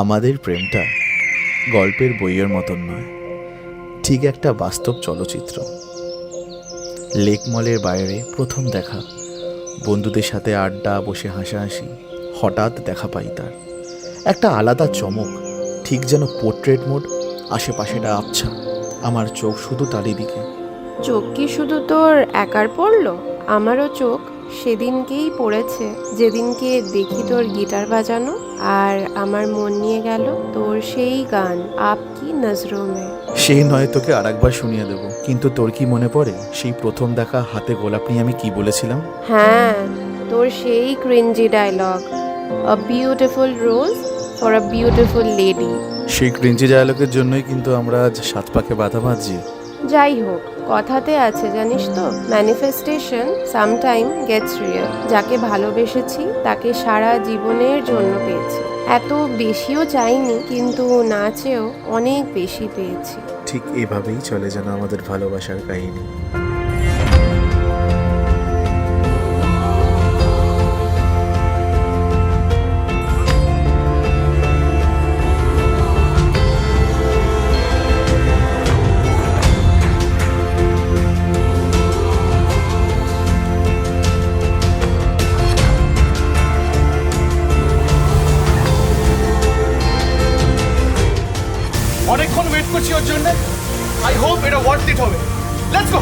আমাদের প্রেমটা গল্পের বইয়ের মতন নয়, ঠিক একটা বাস্তব চলচ্চিত্র। লেক মলের বাইরে প্রথম দেখা, বন্ধুদের সাথে আড্ডা, বসে হাসাহাসি। হঠাৎ দেখা পাই তার একটা আলাদা চমক, ঠিক যেন পোর্ট্রেট মোড। আশেপাশেটা আবছা, আমার চোখ শুধু তারই দিকে। চোখ কি শুধু তোর একার পড়লো? আমারও চোখ সেদিনকেই পড়েছে, যেদিনকে দেখি তোর গিটার বাজানো, আর আমার মন নিয়ে গেল তোর সেই গান আপ কি নজরোঁ মে। সেই নয়, তোকে আরেকবার শুনিয়ে দেব। কিন্তু তোর কি মনে পড়ে সেই প্রথম দেখা হাতে গোলাপ নিয়ে আমি কি বলেছিলাম? হ্যাঁ, তোর সেই cringy dialogue, a beautiful rose for a beautiful lady. সেই ক্রিঞ্জি ডায়ালগের জন্যই কিন্তু আমরা আজ সাত পাকে বাধা বাঁধছি। যাই হোক, কথাতে আছে জানিস তো, ম্যানিফেস্টেশন সামটাইম গেটস রিয়েল। যাকে ভালোবেসেছি তাকে সারা জীবনের জন্য পেয়েছি। এত বেশিও চাইনি, কিন্তু না চেয়েও অনেক বেশি পেয়েছি। ঠিক এভাবেই চলে যেন আমাদের ভালোবাসার কাহিনী। অনেকক্ষণ ওয়েট করছি ওর জন্য। আই হোপ এটা ওয়ার্থ ইট হবে। Let's go.